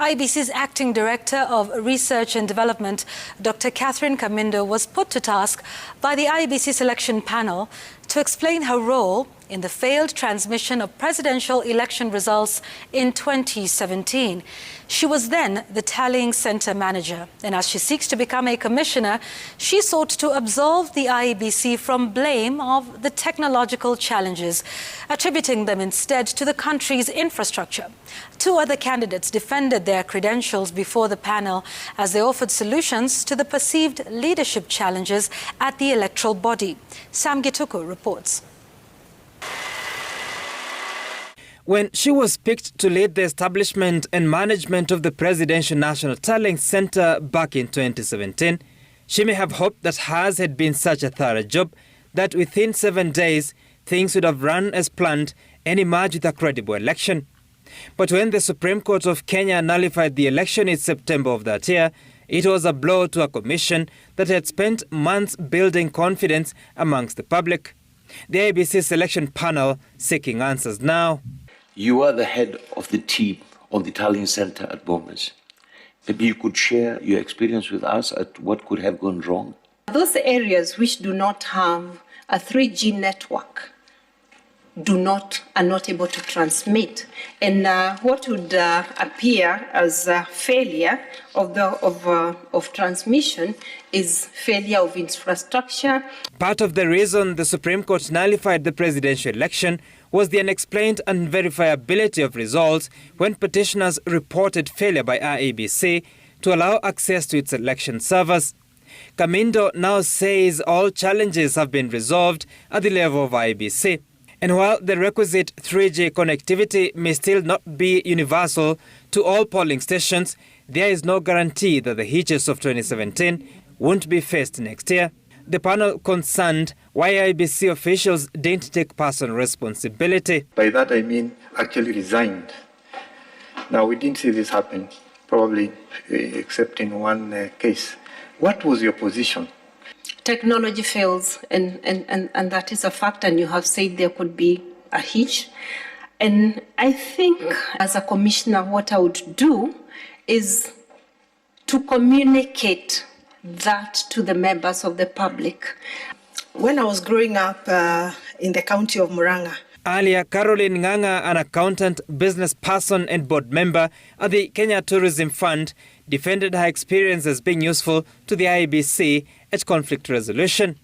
IEBC's Acting Director of Research and Development, Dr. Kamindo, was put to task by the IEBC selection panel to explain her role in the failed transmission of presidential election results in 2017. She was then the tallying center manager, and as she seeks to become a commissioner, she sought to absolve the IEBC from blame of the technological challenges, attributing them instead to the country's infrastructure. Two other candidates defended their credentials before the panel as they offered solutions to the perceived leadership challenges at the electoral body. Sam Gituku reports. When she was picked to lead the establishment and management of the Presidential National Tallying Center back in 2017, she may have hoped that hers had been such a thorough job that within 7 days, things would have run as planned and emerged with a credible election. But when the Supreme Court of Kenya nullified the election in September of that year, it was a blow to a commission that had spent months building confidence amongst the public. The IEBC selection panel seeking answers now. You are the head of the team on the tallying center at Bomas. Maybe you could share your experience with us at what could have gone wrong. Those areas which do not have a 3G network are not able to transmit, and what would appear as a failure of transmission is failure of infrastructure. Part of the reason the Supreme Court nullified the presidential election was the unexplained unverifiability of results when petitioners reported failure by IEBC to allow access to its election servers. Kamindo now says all challenges have been resolved at the level of IEBC. And while the requisite 3G connectivity may still not be universal to all polling stations, there is no guarantee that the hitches of 2017 won't be faced next year. The panel concerned why IEBC officials didn't take personal responsibility. By that I mean actually resigned. Now, we didn't see this happen, probably except in one case. What was your position? Technology fails, and that is a fact, and you have said there could be a hitch. And I think as a commissioner, what I would do is to communicate that to the members of the public. When I was growing up in the county of Murang'a. Earlier, Caroline Ng'ang'a, an accountant, business person and board member at the Kenya Tourism Fund, defended her experience as being useful to the IEBC at conflict resolution.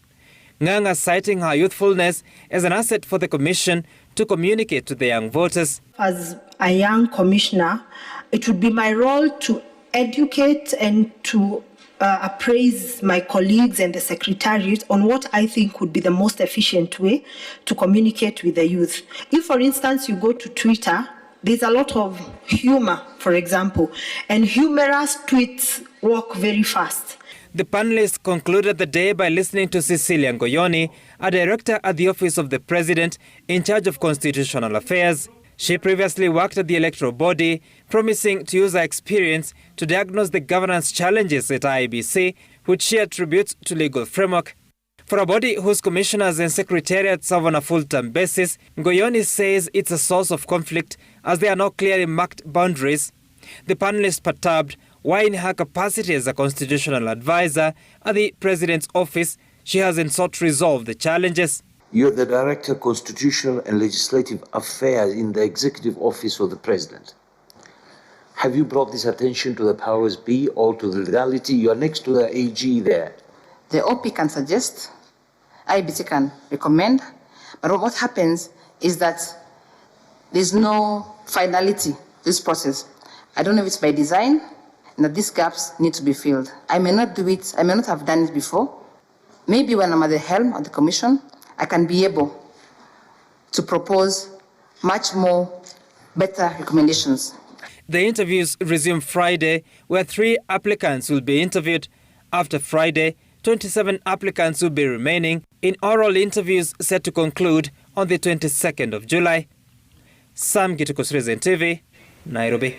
Ng'ang'a citing her youthfulness as an asset for the commission to communicate to the young voters. As a young commissioner, it would be my role to educate and to appraise my colleagues and the secretariat on what I think would be the most efficient way to communicate with the youth. If, for instance, you go to Twitter, there's a lot of humor, for example, and humorous tweets walk very fast. The panelists concluded the day by listening to Cecilia Ngoyoni, a director at the Office of the President in charge of constitutional affairs. She previously worked at the electoral body, promising to use her experience to diagnose the governance challenges at IEBC, which she attributes to legal framework. For a body whose commissioners and secretariats serve on a full-term basis, Ngoyoni says it's a source of conflict as there are no clearly marked boundaries. The panelists perturbed why in her capacity as a constitutional advisor at the President's office, she hasn't sought to resolve the challenges. You're the Director of Constitutional and Legislative Affairs in the Executive Office of the President. Have you brought this attention to the powers be or to the legality? You are next to the AG there. The OP can suggest, IEBC can recommend, but what happens is that there's no finality to this process. I don't know if it's by design, and that these gaps need to be filled. I may not do it, I may not have done it before. Maybe when I'm at the helm of the commission, I can be able to propose much more better recommendations. The interviews resume Friday, where 3 applicants will be interviewed. After Friday, 27 applicants will be remaining in oral interviews set to conclude on the 22nd of July. Sam Gituku, Citizen TV, Nairobi.